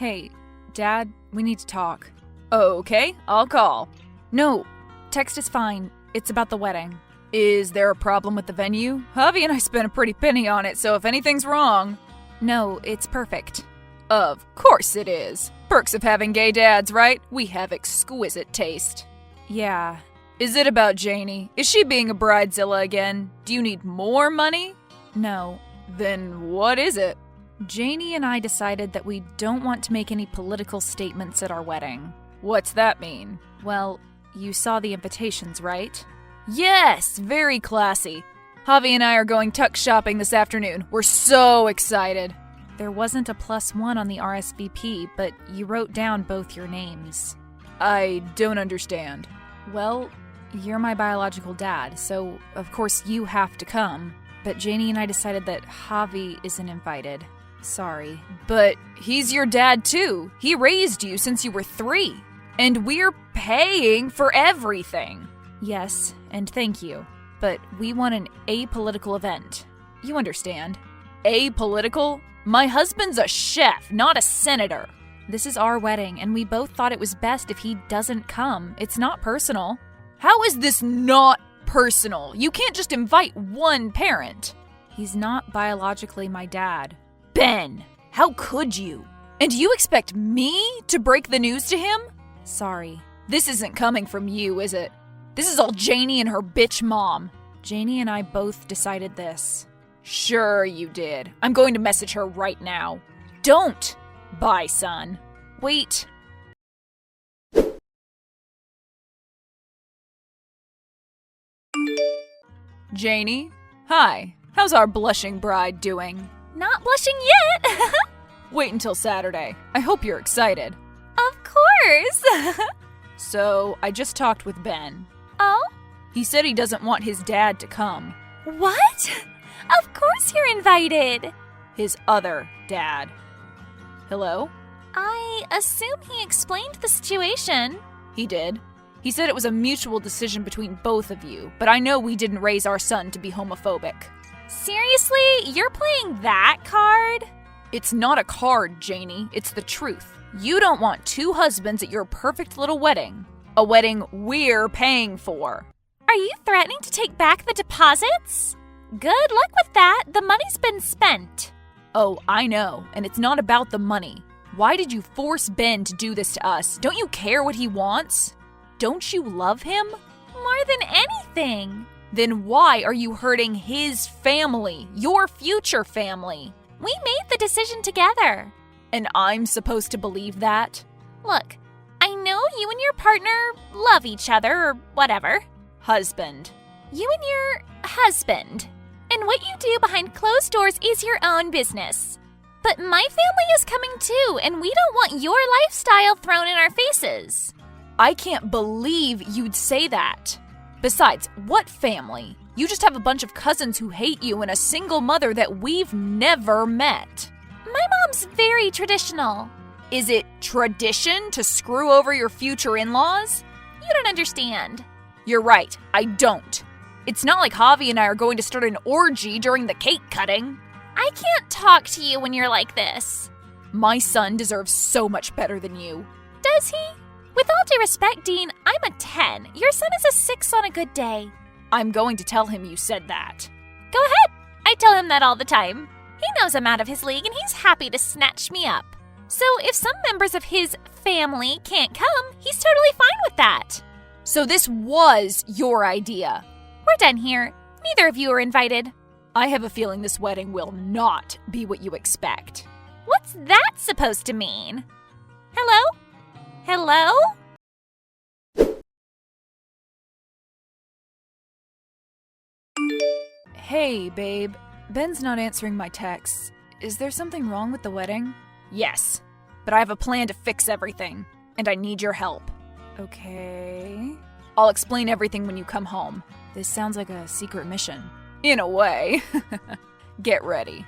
Hey, Dad, we need to talk. Okay, I'll call. No, text is fine. It's about the wedding. Is there a problem with the venue? Javi and I spent a pretty penny on it, so if anything's wrong... No, it's perfect. Of course it is. Perks of having gay dads, right? We have exquisite taste. Yeah. Is it about Janie? Is she being a bridezilla again? Do you need more money? No. Then what is it? Janie and I decided that we don't want to make any political statements at our wedding. What's that mean? Well, you saw the invitations, right? Yes, very classy. Javi and I are going tuck shopping this afternoon. We're so excited. There wasn't a +1 on the RSVP, but you wrote down both your names. I don't understand. Well, you're my biological dad, so of course you have to come. But Janie and I decided that Javi isn't invited. Sorry. But he's your dad too. He raised you since you were 3. And we're paying for everything. Yes, and thank you. But we want an apolitical event. You understand. Apolitical? My husband's a chef, not a senator. This is our wedding, and we both thought it was best if he doesn't come. It's not personal. How is this not personal? You can't just invite one parent. He's not biologically my dad. Ben, how could you? And you expect me to break the news to him? Sorry. This isn't coming from you, is it? This is all Janie and her bitch mom. Janie and I both decided this. Sure you did. I'm going to message her right now. Don't. Bye, son. Wait. Janie? Hi. How's our blushing bride doing? Not blushing yet! Wait until Saturday. I hope you're excited. Of course! So, I just talked with Ben. Oh? He said he doesn't want his dad to come. What? Of course you're invited! His other dad. Hello? I assume he explained the situation. He did. He said it was a mutual decision between both of you, but I know we didn't raise our son to be homophobic. Seriously? You're playing that card? It's not a card, Janie. It's the truth. You don't want 2 husbands at your perfect little wedding. A wedding we're paying for. Are you threatening to take back the deposits? Good luck with that. The money's been spent. Oh, I know. And it's not about the money. Why did you force Ben to do this to us? Don't you care what he wants? Don't you love him? More than anything. Then why are you hurting his family, your future family? We made the decision together. And I'm supposed to believe that? Look, I know you and your partner love each other or whatever. Husband. You and your husband. And what you do behind closed doors is your own business. But my family is coming too, and we don't want your lifestyle thrown in our faces. I can't believe you'd say that. Besides, what family? You just have a bunch of cousins who hate you and a single mother that we've never met. My mom's very traditional. Is it tradition to screw over your future in-laws? You don't understand. You're right, I don't. It's not like Javi and I are going to start an orgy during the cake cutting. I can't talk to you when you're like this. My son deserves so much better than you. Does he? With all due respect, Dean, I'm a 10. Your son is a 6 on a good day. I'm going to tell him you said that. Go ahead. I tell him that all the time. He knows I'm out of his league and he's happy to snatch me up. So if some members of his family can't come, he's totally fine with that. So this was your idea. We're done here. Neither of you are invited. I have a feeling this wedding will not be what you expect. What's that supposed to mean? Hello? Hello? Hey, babe. Ben's not answering my texts. Is there something wrong with the wedding? Yes, but I have a plan to fix everything, and I need your help. Okay. I'll explain everything when you come home. This sounds like a secret mission. In a way. Get ready.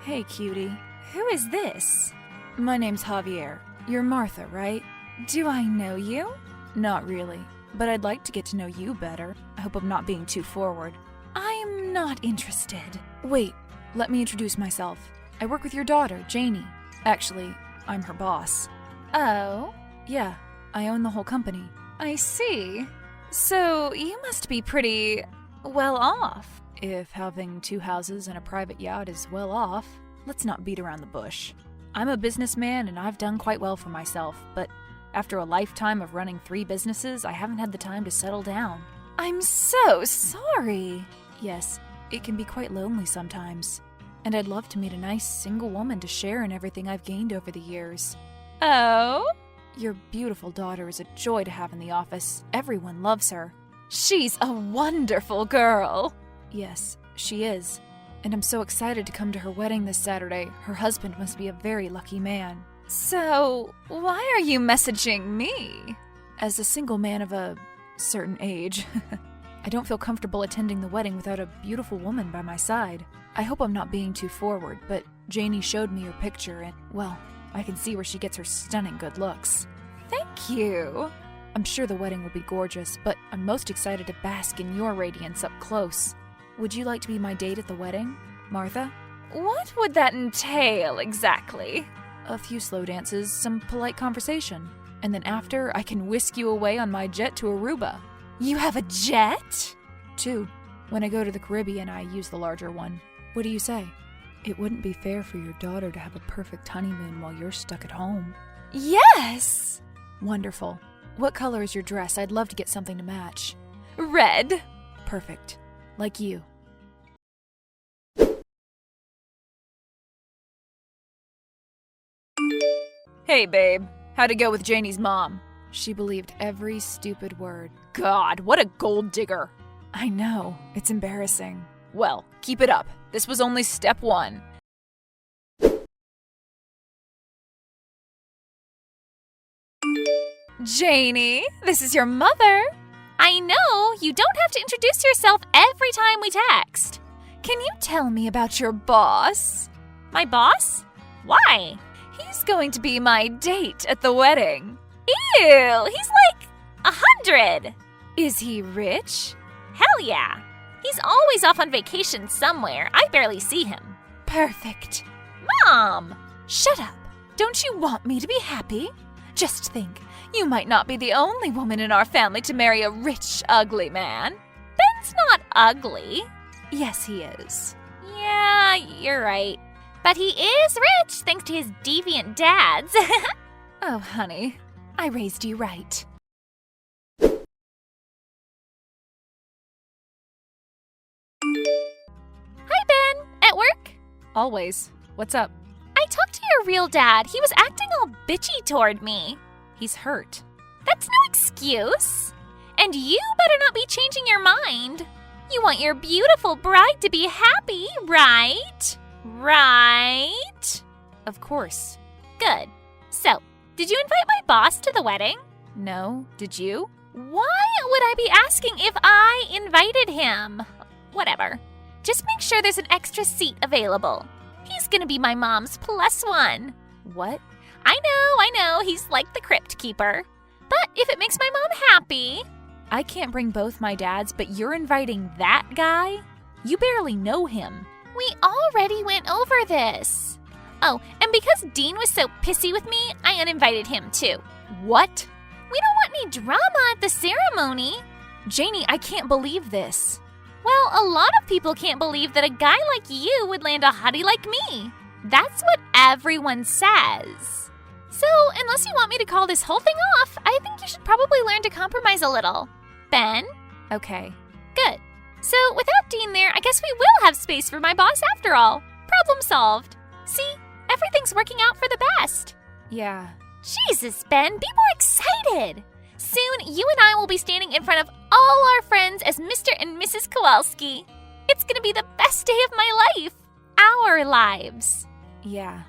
Hey, cutie. Who is this? My name's Javier. You're Martha, right? Do I know you? Not really, but I'd like to get to know you better. I hope I'm not being too forward. I'm I'm not interested. Wait, let me introduce myself. I work with your daughter, Janie. Actually, I'm her boss. Oh? Yeah, I own the whole company. I see. So you must be pretty well off. If having 2 houses and a private yacht is well off, let's not beat around the bush. I'm a businessman and I've done quite well for myself, but after a lifetime of running 3 businesses, I haven't had the time to settle down. I'm so sorry. Yes, it can be quite lonely sometimes. And I'd love to meet a nice single woman to share in everything I've gained over the years. Oh? Your beautiful daughter is a joy to have in the office. Everyone loves her. She's a wonderful girl. Yes, she is. And I'm so excited to come to her wedding this Saturday. Her husband must be a very lucky man. So, why are you messaging me? As a single man of a certain age, I don't feel comfortable attending the wedding without a beautiful woman by my side. I hope I'm not being too forward, but Janie showed me her picture and, well, I can see where she gets her stunning good looks. Thank you. I'm sure the wedding will be gorgeous, but I'm most excited to bask in your radiance up close. Would you like to be my date at the wedding, Martha? What would that entail exactly? A few slow dances, some polite conversation, and then after, I can whisk you away on my jet to Aruba. You have a jet? 2. When I go to the Caribbean, I use the larger one. What do you say? It wouldn't be fair for your daughter to have a perfect honeymoon while you're stuck at home. Yes! Wonderful. What color is your dress? I'd love to get something to match. Red. Perfect. Like you. Hey, babe. How'd it go with Janie's mom? She believed every stupid word. God, what a gold digger. I know. It's embarrassing. Well, keep it up. This was only step 1. Janie, this is your mother. I know, you don't have to introduce yourself every time we text. Can you tell me about your boss? My boss? Why? He's going to be my date at the wedding. Ew, he's like 100. Is he rich? Hell yeah. He's always off on vacation somewhere. I barely see him. Perfect. Mom! Shut up. Don't you want me to be happy? Just think, you might not be the only woman in our family to marry a rich, ugly man. Ben's not ugly. Yes, he is. Yeah, you're right. But he is rich thanks to his deviant dads. Oh, honey, I raised you right. Hi, Ben. At work? Always. What's up? I talked to your real dad. He was acting all bitchy toward me. He's hurt. That's no excuse. And you better not be changing your mind. You want your beautiful bride to be happy, right? Right? Of course. Good. So, did you invite my boss to the wedding? No. Did you? Why would I be asking if I invited him? Whatever. Just make sure there's an extra seat available. He's gonna be my mom's +1. What? I know, he's like the crypt keeper. But if it makes my mom happy... I can't bring both my dads, but you're inviting that guy? You barely know him. We already went over this. Oh, and because Dean was so pissy with me, I uninvited him too. What? We don't want any drama at the ceremony. Janie, I can't believe this. Well, a lot of people can't believe that a guy like you would land a hottie like me. That's what everyone says. So, unless you want me to call this whole thing off, I think you should probably learn to compromise a little. Ben? Okay. Good. So, without Dean there, I guess we will have space for my boss after all. Problem solved. See? Everything's working out for the best. Yeah. Jesus, Ben, be more excited. Soon, you and I will be standing in front of all our friends as Mr. and Mrs. Kowalski. It's gonna be the best day of my life. Our lives. Yeah.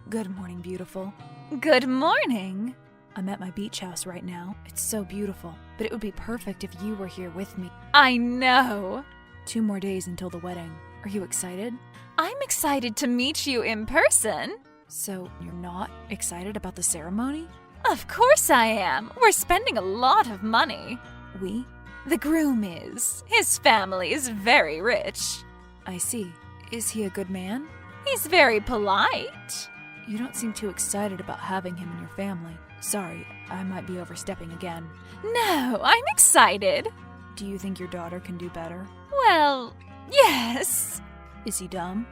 Good morning, beautiful. Good morning. I'm at my beach house right now. It's so beautiful, but it would be perfect if you were here with me. I know. 2 more days until the wedding. Are you excited? I'm excited to meet you in person. So, you're not excited about the ceremony? Of course I am. We're spending a lot of money. We? The groom is. His family is very rich. I see. Is he a good man? He's very polite. You don't seem too excited about having him in your family. Sorry, I might be overstepping again. No, I'm excited. Do you think your daughter can do better? Well, yes. Is he dumb?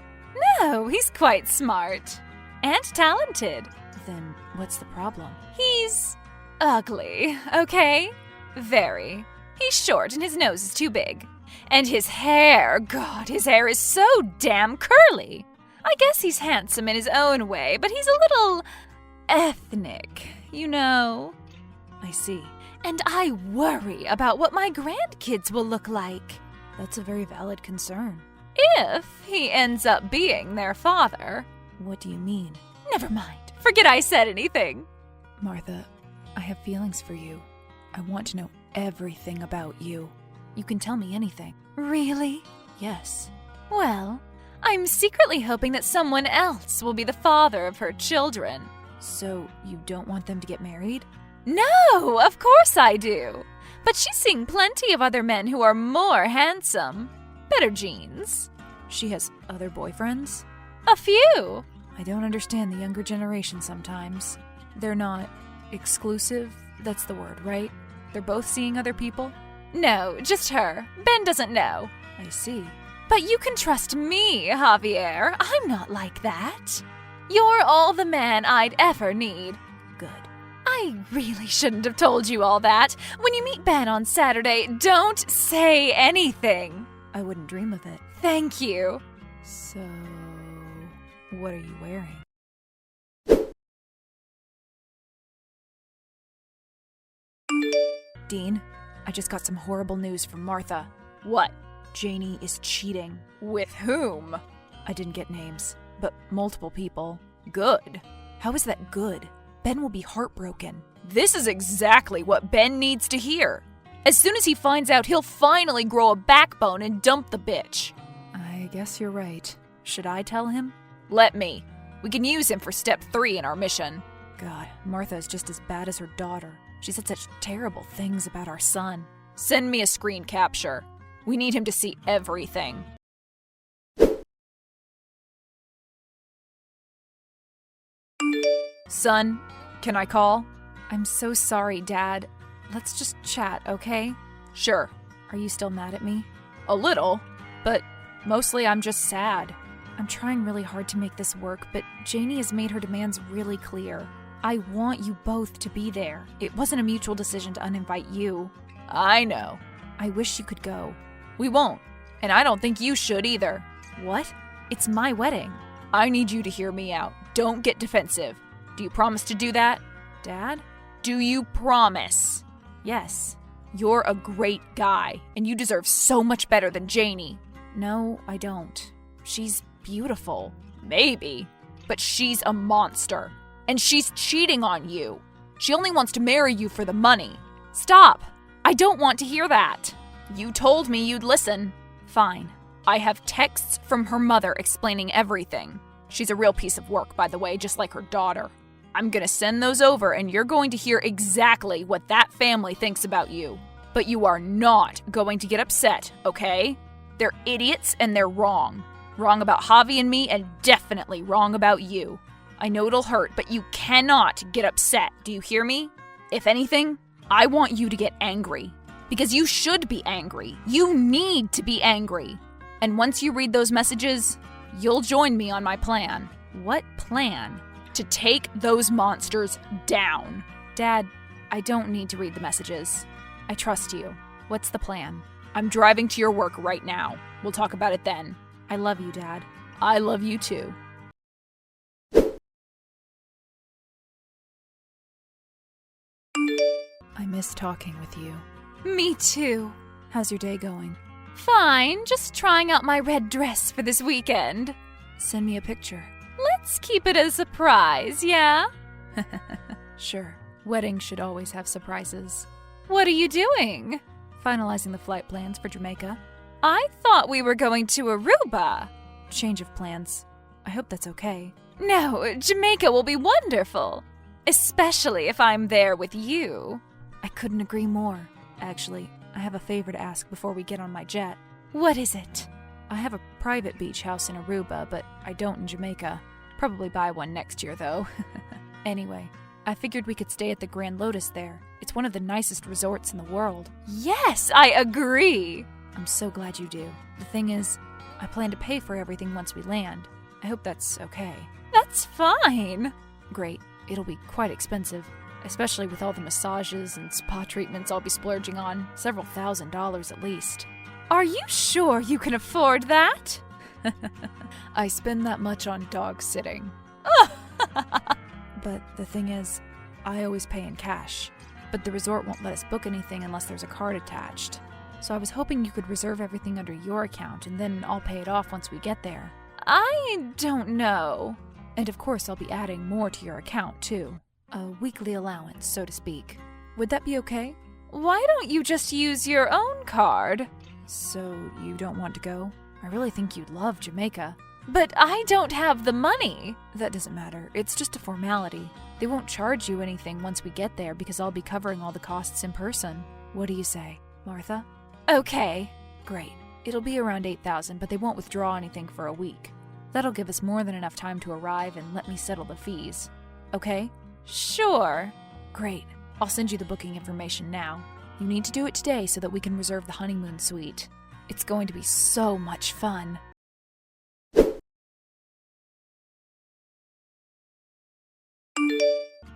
No, he's quite smart. And talented. Then what's the problem? He's ugly, okay? Very. He's short and his nose is too big. And his hair, God, his hair is so damn curly. I guess he's handsome in his own way, but he's a little ethnic, you know. I see. And I worry about what my grandkids will look like. That's a very valid concern. If he ends up being their father. What do you mean? Never mind. Forget I said anything. Martha, I have feelings for you. I want to know everything about you. You can tell me anything. Really? Yes. Well, I'm secretly hoping that someone else will be the father of her children. So you don't want them to get married? No, of course I do. But she's seen plenty of other men who are more handsome. Better genes. She has other boyfriends? A few. I don't understand the younger generation sometimes. They're not exclusive, that's the word, right? They're both seeing other people? No, just her. Ben doesn't know. I see. But you can trust me, Javier. I'm not like that. You're all the man I'd ever need. Good. I really shouldn't have told you all that. When you meet Ben on Saturday, don't say anything. I wouldn't dream of it. Thank you. So, what are you wearing? Dean, I just got some horrible news from Martha. What? Janie is cheating. With whom? I didn't get names, but multiple people. Good. How is that good? Ben will be heartbroken. This is exactly what Ben needs to hear. As soon as he finds out, he'll finally grow a backbone and dump the bitch. I guess you're right. Should I tell him? Let me. We can use him for step 3 in our mission. God, Martha is just as bad as her daughter. She said such terrible things about our son. Send me a screen capture. We need him to see everything. Son, can I call? I'm so sorry, Dad. Let's just chat, okay? Sure. Are you still mad at me? A little, but mostly I'm just sad. I'm trying really hard to make this work, but Janie has made her demands really clear. I want you both to be there. It wasn't a mutual decision to uninvite you. I know. I wish you could go. We won't, and I don't think you should either. What? It's my wedding. I need you to hear me out. Don't get defensive. Do you promise to do that? Dad? Do you promise? Yes. You're a great guy, and you deserve so much better than Janie. No, I don't. She's beautiful. Maybe, but she's a monster, and she's cheating on you. She only wants to marry you for the money. Stop! I don't want to hear that. You told me you'd listen. Fine. I have texts from her mother explaining everything. She's a real piece of work, by the way, just like her daughter. I'm gonna send those over, and you're going to hear exactly what that family thinks about you. But you are not going to get upset, okay? They're idiots and they're wrong. Wrong about Javi and me, and definitely wrong about you. I know it'll hurt, but you cannot get upset. Do you hear me? If anything, I want you to get angry. Because you should be angry. You need to be angry. And once you read those messages, you'll join me on my plan. What plan? To take those monsters down. Dad, I don't need to read the messages. I trust you. What's the plan? I'm driving to your work right now. We'll talk about it then. I love you, Dad. I love you too. I miss talking with you. Me too. How's your day going? Fine, just trying out my red dress for this weekend. Send me a picture. Let's keep it a surprise, yeah? Sure. Weddings should always have surprises. What are you doing? Finalizing the flight plans for Jamaica. I thought we were going to Aruba. Change of plans. I hope that's okay. No, Jamaica will be wonderful. especially if I'm there with you. I couldn't agree more. Actually, I have a favor to ask before we get on my jet. What is it? I have a private beach house in Aruba, but I don't in Jamaica. Probably buy one next year, though. Anyway, I figured we could stay at the Grand Lotus there. It's one of the nicest resorts in the world. Yes, I agree. I'm so glad you do. The thing is, I plan to pay for everything once we land. I hope that's okay. That's fine. Great. It'll be quite expensive, especially with all the massages and spa treatments I'll be splurging on. Several $1,000s at least. Are you sure you can afford that? I spend that much on dog sitting. But the thing is, I always pay in cash. But the resort won't let us book anything unless there's a card attached. So I was hoping you could reserve everything under your account, and then I'll pay it off once we get there. I don't know. And of course I'll be adding more to your account, too. A weekly allowance, so to speak. Would that be okay? Why don't you just use your own card? So you don't want to go? I really think you'd love Jamaica. But I don't have the money. That doesn't matter. It's just a formality. They won't charge you anything once we get there because I'll be covering all the costs in person. What do you say, Martha? Okay. Great. It'll be around $8,000, but they won't withdraw anything for a week. That'll give us more than enough time to arrive and let me settle the fees. Okay? Sure. Great. I'll send you the booking information now. You need to do it today so that we can reserve the honeymoon suite. It's going to be so much fun.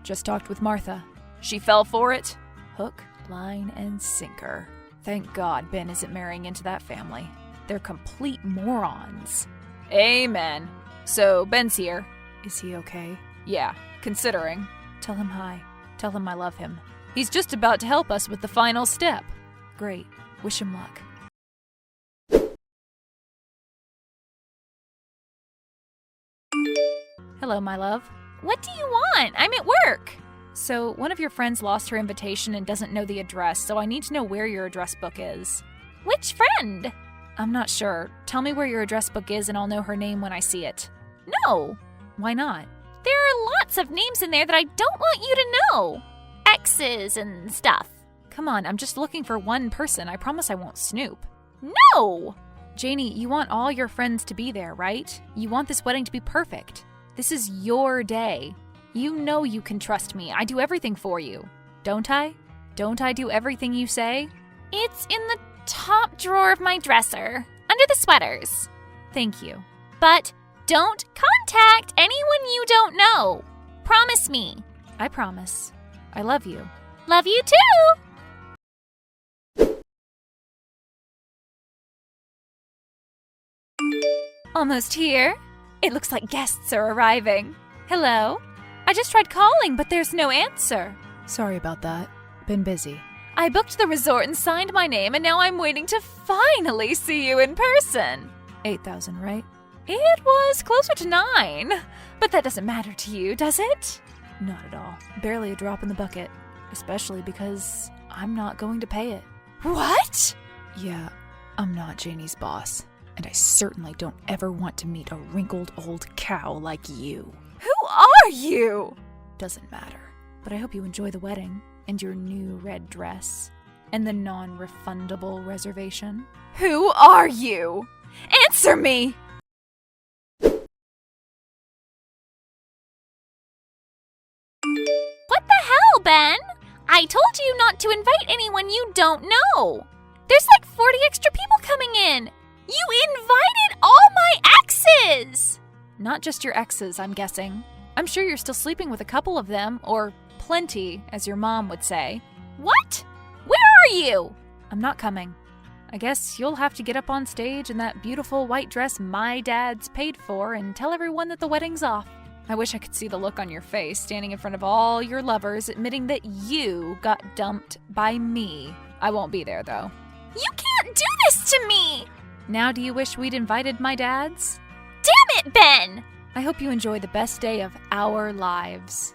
Just talked with Martha. She fell for it? Hook, line, and sinker. Thank God Ben isn't marrying into that family. They're complete morons. Amen. So, Ben's here. Is he okay? Yeah, considering. Tell him hi. Tell him I love him. He's just about to help us with the final step. Great. Wish him luck. Hello, my love. What do you want? I'm at work. So, one of your friends lost her invitation and doesn't know the address, so I need to know where your address book is. Which friend? I'm not sure. Tell me where your address book is and I'll know her name when I see it. No. Why not? There are lots of names in there that I don't want you to know. Exes and stuff. Come on, I'm just looking for one person. I promise I won't snoop. No! Janie, you want all your friends to be there, right? You want this wedding to be perfect. This is your day. You know you can trust me. I do everything for you. Don't I? Don't I do everything you say? It's in the top drawer of my dresser, under the sweaters. Thank you. But don't contact anyone you don't know. Promise me. I promise. I love you. Love you too! Almost here. It looks like guests are arriving. Hello? I just tried calling, but there's no answer. Sorry about that. Been busy. I booked the resort and signed my name, and now I'm waiting to finally see you in person. 8,000, right? It was closer to 9, but that doesn't matter to you, does it? Not at all. Barely a drop in the bucket. Especially because I'm not going to pay it. What? Yeah, I'm not Janie's boss. And I certainly don't ever want to meet a wrinkled old cow like you. Who are you? Doesn't matter. But I hope you enjoy the wedding, and your new red dress, and the non-refundable reservation. Who are you? Answer me! What the hell, Ben? I told you not to invite anyone you don't know. There's like 40 extra people coming in. You invited all my exes! Not just your exes, I'm guessing. I'm sure you're still sleeping with a couple of them, or plenty, as your mom would say. What? Where are you? I'm not coming. I guess you'll have to get up on stage in that beautiful white dress my dad's paid for and tell everyone that the wedding's off. I wish I could see the look on your face standing in front of all your lovers admitting that you got dumped by me. I won't be there, though. You can't do this to me! Now do you wish we'd invited my dads? Damn it, Ben! I hope you enjoy the best day of our lives.